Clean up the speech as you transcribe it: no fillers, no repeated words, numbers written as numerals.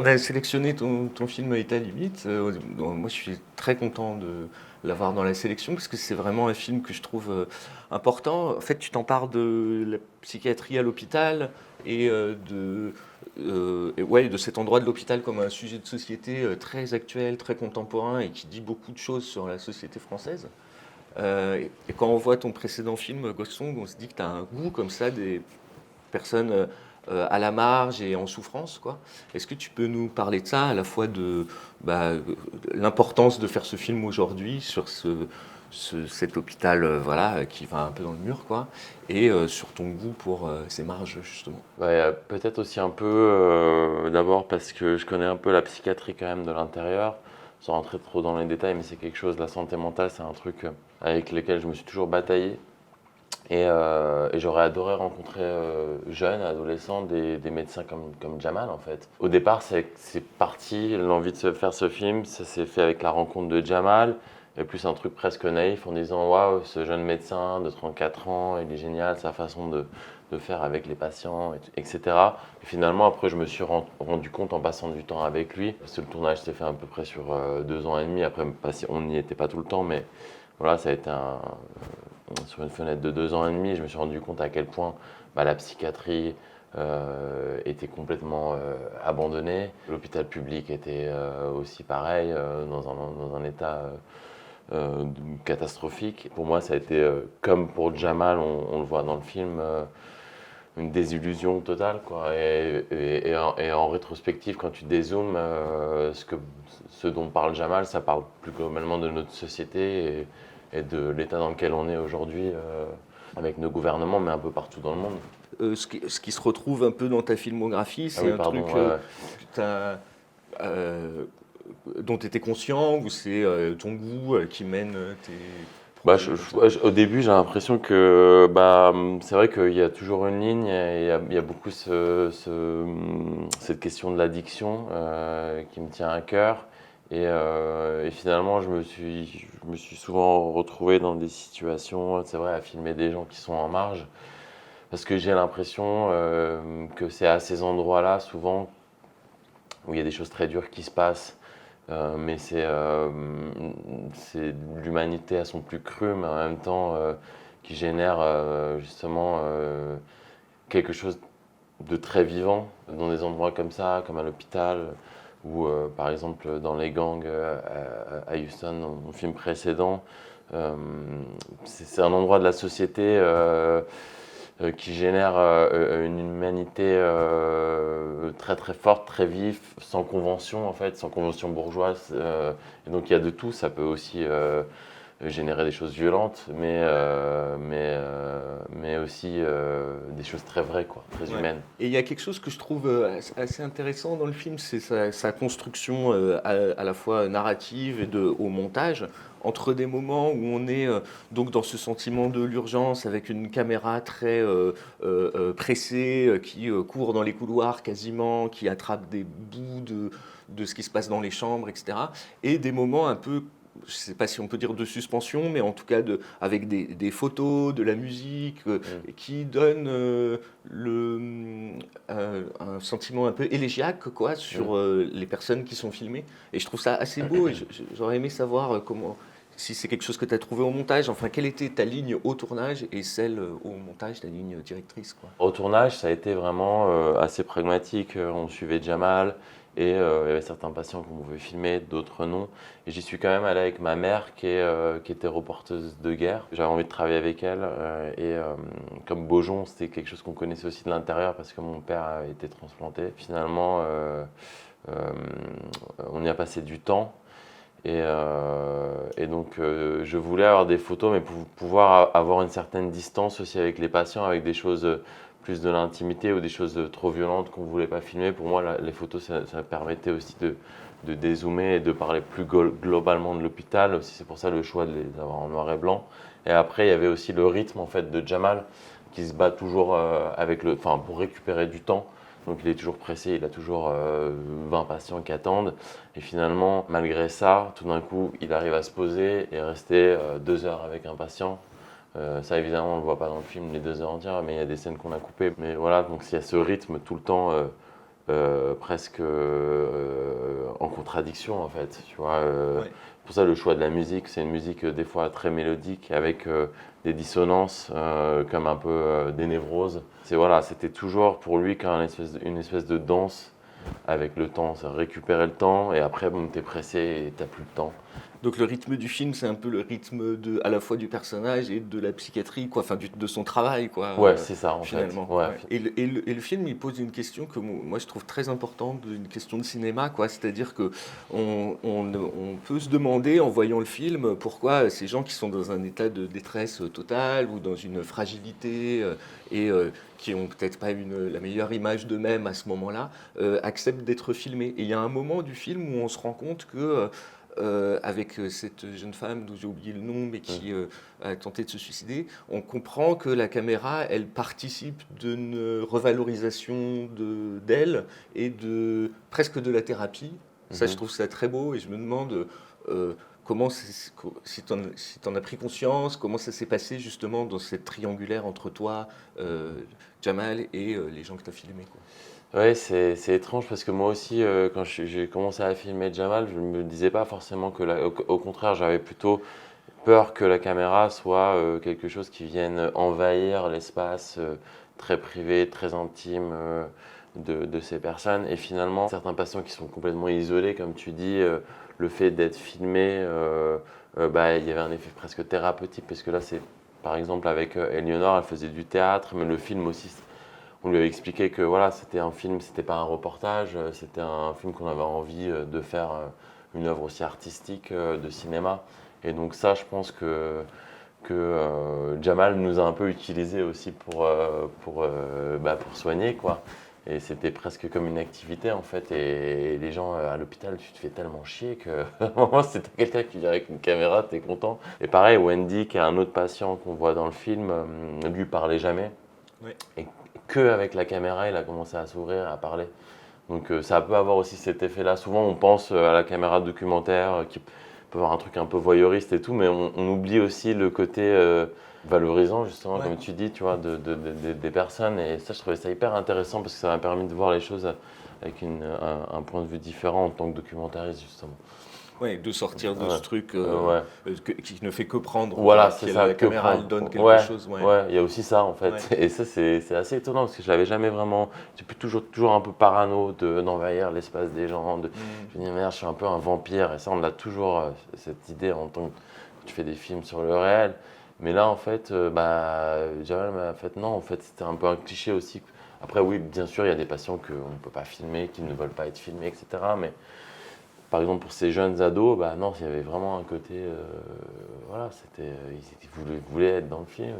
a sélectionné ton film État limite. Moi, je suis très content de l'avoir dans la sélection parce que c'est vraiment un film que je trouve important. En fait, tu t'en parles de la psychiatrie à l'hôpital et ouais, de cet endroit de l'hôpital comme un sujet de société très actuel, très contemporain et qui dit beaucoup de choses sur la société française. Et quand on voit ton précédent film, Ghost Song, on se dit que tu as un goût comme ça des personnes à la marge et en souffrance, quoi. Est-ce que tu peux nous parler de ça, à la fois de l'importance de faire ce film aujourd'hui sur cet hôpital voilà, qui va un peu dans le mur, quoi, et sur ton goût pour ces marges, justement. Ouais, peut-être aussi un peu, d'abord parce que je connais un peu la psychiatrie quand même de l'intérieur, sans rentrer trop dans les détails, mais c'est quelque chose, la santé mentale, c'est un truc avec lequel je me suis toujours bataillé. Et j'aurais adoré rencontrer jeunes, adolescents, des médecins comme Jamal en fait. Au départ, c'est parti, l'envie de se faire ce film, ça s'est fait avec la rencontre de Jamal, et plus un truc presque naïf en disant waouh, ce jeune médecin de 34 ans, il est génial, sa façon de faire avec les patients, etc. Et finalement, après, je me suis rendu compte en passant du temps avec lui, parce que le tournage s'est fait à peu près sur 2 ans et demi, après, on n'y était pas tout le temps, mais voilà, ça a été sur une fenêtre de 2 ans et demi, je me suis rendu compte à quel point la psychiatrie était complètement abandonnée. L'hôpital public était aussi pareil, dans un état catastrophique. Pour moi, ça a été, comme pour Jamal, on le voit dans le film, une désillusion totale, quoi. Et en rétrospective, quand tu dézoomes, ce dont parle Jamal, ça parle plus globalement de notre société et de l'état dans lequel on est aujourd'hui, avec nos gouvernements, mais un peu partout dans le monde. Ce qui se retrouve un peu dans ta filmographie, Ah c'est oui, un truc pardon. Ouais. euh, dont tu étais conscient ou c'est ton goût qui mène tes Bah, projets comme ça? au début, j'ai l'impression que c'est vrai qu'il y a toujours une ligne et il y a beaucoup cette question de l'addiction qui me tient à cœur. Et finalement, je me suis souvent retrouvé dans des situations, c'est vrai, à filmer des gens qui sont en marge. Parce que j'ai l'impression que c'est à ces endroits-là, souvent, où il y a des choses très dures qui se passent. Mais c'est l'humanité à son plus cru, mais en même temps qui génère justement quelque chose de très vivant dans des endroits comme ça, comme à l'hôpital, ou par exemple dans les gangs à Houston, dans mon film précédent. Euh, c'est un endroit de la société qui génère une humanité très très forte, très vive, sans convention en fait, sans convention bourgeoise. Et donc il y a de tout, ça peut aussi générer des choses violentes, mais aussi des choses très vraies, quoi, très Ouais. humaines. Et il y a quelque chose que je trouve assez intéressant dans le film, c'est sa construction à la fois narrative et au montage, entre des moments où on est donc dans ce sentiment de l'urgence avec une caméra très pressée qui court dans les couloirs quasiment, qui attrape des bouts de ce qui se passe dans les chambres, etc. Et des moments un peu, je ne sais pas si on peut dire de suspension, mais en tout cas avec des photos, de la musique, Mm. qui donnent un sentiment un peu élégiaque quoi, Mm. sur les personnes qui sont filmées. Et je trouve ça assez beau et j'aurais aimé savoir si c'est quelque chose que tu as trouvé au montage, enfin quelle était ta ligne au tournage et celle au montage, ta ligne directrice, quoi. Au tournage, ça a été vraiment assez pragmatique. On suivait Jamal et il y avait certains patients qu'on pouvait filmer, d'autres non. Et j'y suis quand même allé avec ma mère qui était reporteuse de guerre. J'avais envie de travailler avec elle comme Beaujon, c'était quelque chose qu'on connaissait aussi de l'intérieur parce que mon père a été transplanté. Finalement, euh, on y a passé du temps. Et donc, je voulais avoir des photos, mais pour pouvoir avoir une certaine distance aussi avec les patients, avec des choses plus de l'intimité ou des choses trop violentes qu'on ne voulait pas filmer. Pour moi, les photos, ça permettait aussi de dézoomer et de parler plus globalement de l'hôpital. Aussi, c'est pour ça le choix de les avoir en noir et blanc. Et après, il y avait aussi le rythme en fait de Jamal qui se bat toujours enfin, pour récupérer du temps. Donc il est toujours pressé, il a toujours 20 patients qui attendent. Et finalement, malgré ça, tout d'un coup, il arrive à se poser et rester 2 heures avec un patient. Ça, évidemment, on ne le voit pas dans le film les 2 heures entières, mais il y a des scènes qu'on a coupées. Mais voilà, donc il y a ce rythme tout le temps presque en contradiction en fait, tu vois. Ouais. Pour ça, le choix de la musique, c'est une musique des fois très mélodique avec des dissonances comme un peu des névroses. Voilà, c'était toujours pour lui une espèce de danse avec le temps, c'est récupérer le temps et après bon, t'es pressé et t'as plus le temps. Donc le rythme du film, c'est un peu le rythme à la fois du personnage et de la psychiatrie, quoi, enfin de son travail, quoi, Ouais, c'est ça en fait. finalement. Ouais. Ouais. Et le film, il pose une question que moi je trouve très importante, une question de cinéma, quoi. C'est-à-dire que on peut se demander en voyant le film pourquoi ces gens qui sont dans un état de détresse totale ou dans une fragilité et qui ont peut-être pas la meilleure image d'eux-mêmes à ce moment-là, acceptent d'être filmés. Et il y a un moment du film où on se rend compte que avec cette jeune femme dont j'ai oublié le nom, mais qui a tenté de se suicider, on comprend que la caméra, elle participe d'une revalorisation d'elle et presque de la thérapie. Ça, je Mhm. trouve ça très beau et je me demande comment, si tu en as pris conscience, comment ça s'est passé justement dans cette triangulaire entre toi, Jamal, et les gens que tu as filmés, quoi. Ouais, c'est étrange parce que moi aussi, quand j'ai commencé à filmer Jamal, je me disais pas forcément au contraire, j'avais plutôt peur que la caméra soit quelque chose qui vienne envahir l'espace très privé, très intime de ces personnes. Et finalement, certains patients qui sont complètement isolés, comme tu dis, le fait d'être filmé, bah, il y avait un effet presque thérapeutique parce que là, c'est par exemple avec Eleonore, elle faisait du théâtre, mais le film aussi on lui avait expliqué que voilà, c'était un film, c'était pas un reportage, c'était un film qu'on avait envie de faire une œuvre aussi artistique de cinéma. Et donc ça, je pense que Jamal nous a un peu utilisé aussi pour soigner, quoi. Et c'était presque comme une activité en fait. Et les gens à l'hôpital, tu te fais tellement chier que à un moment, si t'as quelqu'un qui vient avec une caméra, t'es content. Et pareil, Wendy, qui est un autre patient qu'on voit dans le film, lui parlait jamais. Ouais. Et qu'avec la caméra, il a commencé à s'ouvrir, à parler. Donc ça peut avoir aussi cet effet-là. Souvent, on pense à la caméra documentaire qui peut avoir un truc un peu voyeuriste et tout, mais on oublie aussi le côté valorisant, justement, Ouais. comme tu dis, tu vois, des personnes. Et ça, je trouvais ça hyper intéressant parce que ça m'a permis de voir les choses avec un point de vue différent en tant que documentariste, justement. Ouais, de sortir de ce Ouais. truc Ouais. qui ne fait que prendre, Voilà, quoi. c'est La ça, que caméra, elle prendre. donne quelque Ouais, chose, ouais. ouais, il y a aussi ça en Ouais. fait. Et ça, c'est assez étonnant parce que je l'avais jamais vraiment. J'étais toujours un peu parano d'envahir l'espace des gens. Mm. Je me dis, merde, je suis un peu un vampire. Et ça, on a toujours cette idée en tant que quand tu fais des films sur le réel. Mais là, en fait, Jamal m'a fait, non, en fait, c'était un peu un cliché aussi. Après, oui, bien sûr, il y a des patients qu'on ne peut pas filmer, qui ne veulent pas être filmés, etc. Mais par exemple, pour ces jeunes ados, bah non, il y avait vraiment un côté. Voilà, ils voulaient être dans le film.